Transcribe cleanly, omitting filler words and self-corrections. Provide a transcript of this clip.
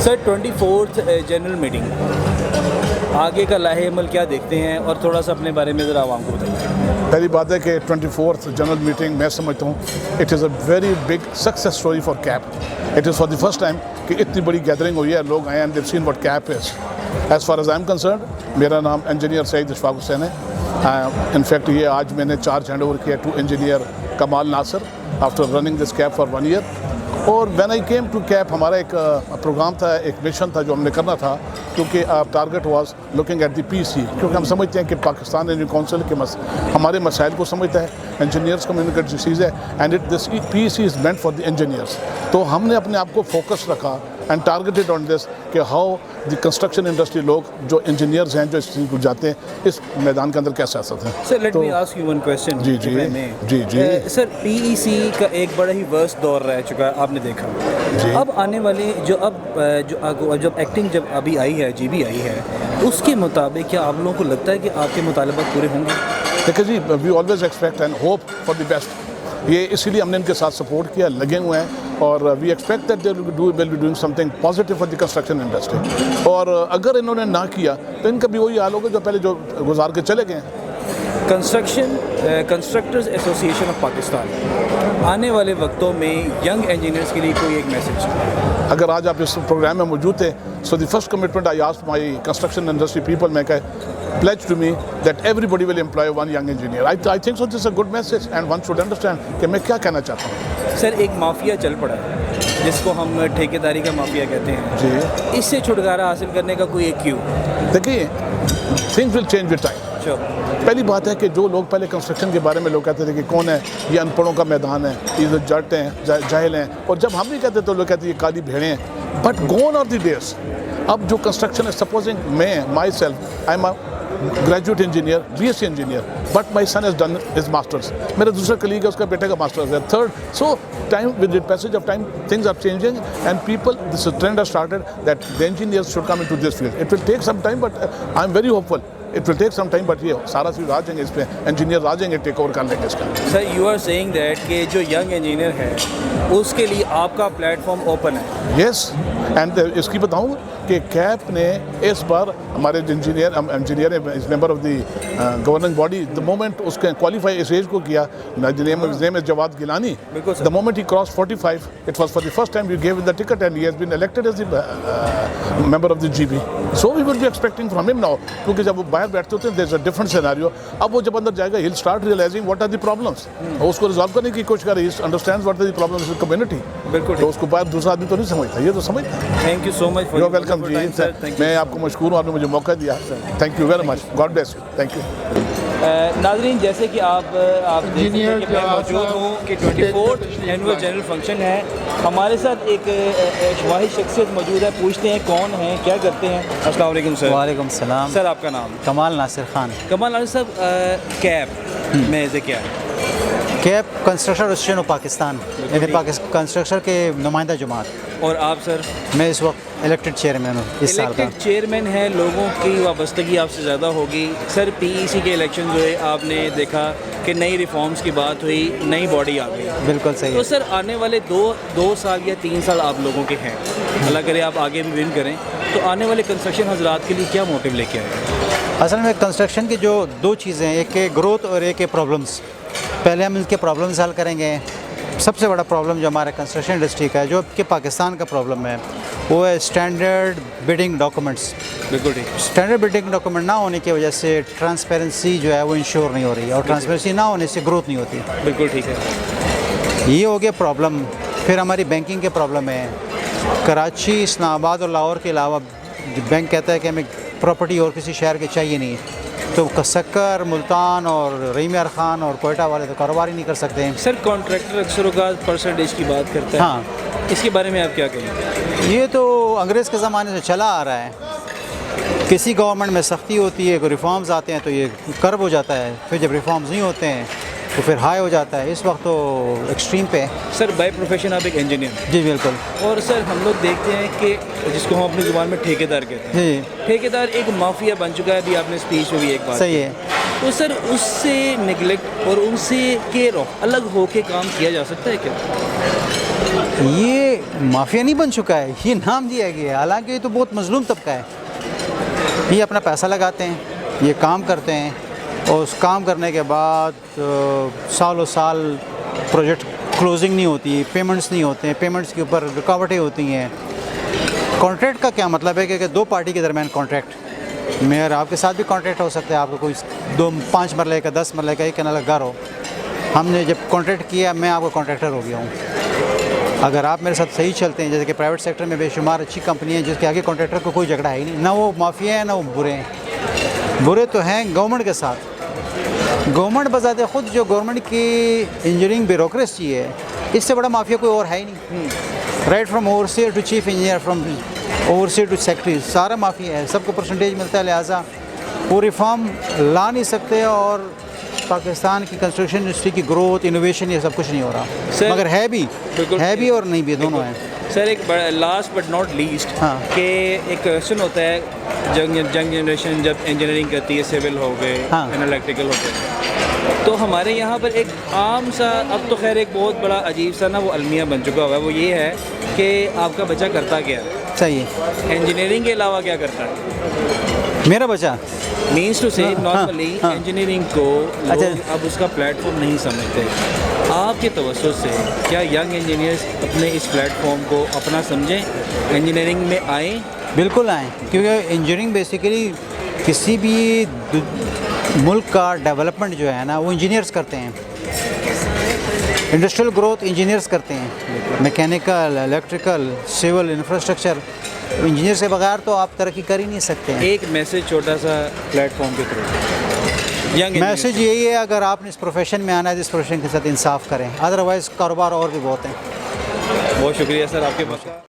سر 24th general meeting آگے کا لاہے عمل کیا دیکھتے ہیں اور تھوڑا سا اپنے بارے میں ذرا عوام کو بتائیے. پہلی بات ہے کہ 24th جنرل میٹنگ میں سمجھتا ہوں it is a very big success story for CAP. It is for the first time کہ اتنی بڑی گیدرنگ ہوئی ہے, لوگ آئے and they've seen what CAP is. As far as I am concerned, میرا نام انجینئر سعید اشفاق حسین ہے. انفیکٹ یہ آج میں نے چارج ہینڈ اوور کیا to engineer Kamal Nasir after running this CAP for 1 year. اور when I came to CAP, ہمارا ایک پروگرام تھا, ایک مشن تھا جو ہم نے کرنا تھا, کیونکہ target was looking at the P C, کیونکہ ہم سمجھتے ہیں کہ پاکستان انجینئرنگ کونسل کے ہمارے مسائل کو سمجھتا ہے, انجینئرس کمیونکیٹ چیز ہے, and this P C is meant for the engineers. تو ہم نے اپنے آپ کو فوکس رکھا اینڈ ٹارگیٹڈ آن دس کہ ہاؤ دی کنسٹرکشن انڈسٹری, لوگ جو انجینئرز ہیں جو اس چیز کو جاتے ہیں, اس میدان کے اندر کیسے آ سکتے ہیں. Sir let me ask you one question. جی جی جی جی سر پی ای سی کا ایک بڑا ہی ورسٹ دور رہ چکا ہے, آپ نے دیکھا. اب آنے والے جو ایکٹنگ جب ابھی آئی ہے, جی بی آئی ہے, اس کے مطابق کیا آپ لوگوں کو لگتا ہے کہ آپ کے مطالبات پورے ہوں گے؟ دیکھیں جی, we always expect and hope for the best. یہ اسی لیے ہم نے ان کے ساتھ سپورٹ کیا, لگے ہوئے ہیں, اور we expect that they will be doing something positive for the construction industry. اور اگر انہوں نے نہ کیا تو ان کا بھی وہی حال ہوگا جو پہلے جو گزار کے چلے گئے ہیں. کنسٹرکٹرز ایسوسی ایشن آف پاکستان, آنے والے وقتوں میں ینگ انجینئرس کے لیے کوئی ایک میسج؟ اگر آج آپ اس پروگرام میں موجود تھے, so the first commitment I asked my construction industry people, میں کہا pledge to me that everybody will employ one young engineer. I think so this is a good message and one should understand کہ میں کیا کہنا چاہتا ہوں. سر ایک mafia چل پڑا ہے جس کو ہم ٹھیکیداری کا مافیا کہتے ہیں, جی, اس سے چھٹکارا حاصل کرنے کا کوئی ایک کیوں؟ دیکھیے things will change with time. پہلی بات ہے کہ جو لوگ پہلے کنسٹرکشن کے بارے میں لوگ کہتے تھے کہ کون ہے یہ, ان پڑھوں کا میدان ہے, یہ جٹ ہیں, جاہل ہیں, اور جب ہم بھی کہتے تو لوگ کہتے ہیں یہ کالی بھیڑیں ہیں. But gone are the days, اب جو کنسٹرکشن ہے, سپوزنگ میں myself I am a graduate engineer, B S C engineer, but my son has done his masters. میرا دوسرا کلیگ ہے, اس کا بیٹے کا ماسٹرس ہے, third. So time with the passage of time things are changing and people, this trend has started that the engineers should come into this field. It will take some time but I am very hopeful. It will take some time, but یہ سارا چیز آ جائیں گے, اس پہ engineer آ جائیں گے, take over کر لیں گے اس کا. Sir you are seeing that کہ جو ینگ انجینئر ہے اس کے لیے آپ کا پلیٹ فارم اوپن ہے. یس, اینڈ اس کی بتاؤں کہ کیپ نے اس بار ہمارے engineer is member of the governing body, the moment اس کے کوالیفائی اس ایج کو کیا, name is Jawad Gilani, the moment he cross 45, it was for the first time you give the ticket and he has been elected as the member of the G B. So we will be expecting from him now, کیونکہ جب وہ باہر بیٹھتے ہوتے ہیں دیر از a different scenario. اب وہ جب اندر جائے گا he will start realizing what are the problems, اس کو ریزالو کرنے کی کوشش کر رہی ہے, understand what are the problems in community. بالکل, تو اس کو باہر دوسرا آدمی تو نہیں سمجھتا, یہ تو سمجھتا. Thank you so much. You welcome جی, میں آپ کو مشکور ہوں, آپ نے مجھے موقع دیا. Thank you very much, God bless you. Thank you. ناظرین, جیسے کہ آپ دیکھ سکتے ہیں کہ میں موجود ہوں کہ 24th اینول جنرل فنکشن ہے. ہمارے ساتھ ایک واحد شخصیت موجود ہے, پوچھتے ہیں کون ہیں, کیا کرتے ہیں. السلام علیکم سر. وعلیکم السلام. سر آپ کا نام؟ کمال ناصر خان. کمال ناصر صاحب, کیپ میں سے کیا ہے؟ CAP construction association of Pakistan, construction کے نمائندہ جماعت. اور آپ سر؟ میں اس وقت الیکٹڈ چیئرمین ہوں اس سال کا. الیکٹڈ چیئرمین ہے, لوگوں کی وابستگی آپ سے زیادہ ہوگی. سر پی ای سی کے الیکشن جو ہے آپ نے دیکھا کہ نئی ریفارمز کی بات ہوئی, نئی باڈی آ گئی. بالکل صحیح. تو سر آنے والے دو سال یا 3 سال آپ لوگوں کے ہیں, اللہ کرے آپ آگے بھی ون کریں, تو آنے والے کنسٹرکشن حضرات کے لیے کیا موٹیو لے کے آئے؟ اصل میں کنسٹرکشن کی جو 2 چیزیں ہیں, ایک ہے گروتھ اور ایک ہے پرابلمس. پہلے ہم ان کے پرابلمس حل کریں گے. سب سے بڑا پرابلم جو ہمارے کنسٹرکشن انڈسٹری کا ہے, جو کہ پاکستان کا پرابلم ہے, وہ ہے اسٹینڈرڈ بڈنگ ڈاکومنٹس. بالکل ٹھیک. اسٹینڈرڈ بڈنگ ڈاکومنٹ نہ ہونے کی وجہ سے ٹرانسپیرنسی جو ہے وہ انشور نہیں ہو رہی, اور ٹرانسپیرنسی نہ ہونے سے گروتھ نہیں ہوتی. بالکل ٹھیک ہے. یہ ہو گیا پرابلم. پھر ہماری بینکنگ کے پرابلم ہے. کراچی, اسلام آباد اور لاہور کے علاوہ بینک کہتا ہے کہ ہمیں پراپرٹی اور کسی شہر کے چاہیے نہیں, تو سکر, ملتان اور رحیم یار خان اور کوئٹہ والے تو کاروبار ہی نہیں کر سکتے ہیں. سر کانٹریکٹر اکثر اوقات پرسنٹیج کی بات کرتا ہے. ہاں, اس کے بارے میں آپ کیا کہیں گے؟ یہ تو انگریز کے زمانے سے چلا آ رہا ہے. کسی گورنمنٹ میں سختی ہوتی ہے, کوئی ریفارمز آتے ہیں تو یہ کرب ہو جاتا ہے, پھر جب ریفارمز نہیں ہوتے ہیں تو پھر ہائی ہو جاتا ہے. اس وقت تو ایکسٹریم پہ. سر بائی پروفیشن آپ ایک انجینئر؟ جی بالکل. اور سر ہم لوگ دیکھتے ہیں کہ جس کو ہم اپنی زبان میں ٹھیکیدار کہتے ہیں, ٹھیکیدار ایک مافیا بن چکا ہے. ابھی آپ نے اسپیچ میں بھی ایک بات صحیح ہے. تو سر اس سے نگلیکٹ اور ان سے کے الگ ہو کے کام کیا جا سکتا ہے کیا؟ یہ مافیا نہیں بن چکا ہے، یہ نام دیا گیا ہے، حالانکہ یہ تو بہت مظلوم طبقہ ہے. یہ اپنا پیسہ لگاتے ہیں، یہ کام کرتے ہیں، اور اس کام کرنے کے بعد سالوں سال پروجیکٹ کلوزنگ نہیں ہوتی، پیمنٹس نہیں ہوتے ہیں، پیمنٹس کے اوپر رکاوٹیں ہوتی ہیں. کانٹریکٹ کا کیا مطلب ہے کہ 2 پارٹی کے درمیان کانٹریکٹ، میں اور آپ کے ساتھ بھی کانٹریکٹ ہو سکتا ہے، آپ کو کوئی 5 مرلے کا 10 مرلے کا 1 کنال کا گھر ہو، ہم نے جب کانٹریکٹ کیا میں آپ کا کانٹریکٹر ہو گیا ہوں. اگر آپ میرے ساتھ صحیح چلتے ہیں، جیسے کہ پرائیویٹ سیکٹر میں بے شمار اچھی کمپنی ہیں جس کے آگے کانٹریکٹر کو کوئی جھگڑا ہے ہی نہیں، نہ وہ مافیا ہیں نہ وہ برے ہیں. برے تو ہیں گورنمنٹ کے ساتھ. گورنمنٹ بذات خود جو گورنمنٹ کی انجینئرنگ بیوروکریسی ہے، اس سے بڑا مافیا کوئی اور ہے ہی نہیں. Right from overseer to chief engineer, from overseer to secretary, سارا مافیا ہے، سب کو پرسنٹیج ملتا ہے. لہٰذا وہ ریفارم لا نہیں سکتے، اور پاکستان کی کنسٹرکشن انڈسٹری کی گروتھ، انوویشن، یہ سب کچھ نہیں ہو رہا. مگر ہے بھی اور نہیں بھی، دونوں ہیں. سر ایک لاسٹ بٹ ناٹ لیسٹ، ہاں. کہ ایک کویشچن ہوتا ہے، جنگ جنریشن جب انجینئرنگ کرتی ہے، سول ہو گئے، ہاں. الیکٹریکل ہو گئے، تو ہمارے یہاں پر ایک عام سا، اب تو خیر ایک بہت بڑا عجیب سا نا وہ المیہ بن چکا ہوا ہے، وہ یہ ہے کہ آپ کا بچہ کرتا کیا ہے؟ صحیح ہے. انجینئرنگ کے علاوہ کیا کرتا ہے؟ میرا بچہ مینس ٹو سے نارملی انجینئرنگ کو لوگ اب اس کا پلیٹ فارم نہیں سمجھتے. آپ کے توسط سے کیا ینگ انجینئرس اپنے اس پلیٹ فارم کو اپنا سمجھیں، انجینئرنگ میں آئیں؟ بالکل آئیں، کیونکہ انجینئرنگ بیسیکلی کسی بھی ملک کا ڈیولپمنٹ جو ہے نا وہ انجینئرس کرتے ہیں. انڈسٹریل گروتھ انجینئرس کرتے ہیں، mechanical, electrical, civil, infrastructure. Engineer سے بغیر تو آپ ترقی کر ہی نہیں سکتے ہیں. ایک میسج چھوٹا سا پلیٹ فارم کے تھرو ینگ میسج یہی ہے، اگر آپ نے اس پروفیشن میں آنا ہے تو اس پروفیشن کے ساتھ انصاف کریں، ادروائز کاروبار اور بھی بہت ہیں. بہت شکریہ سر آپ کے پاس.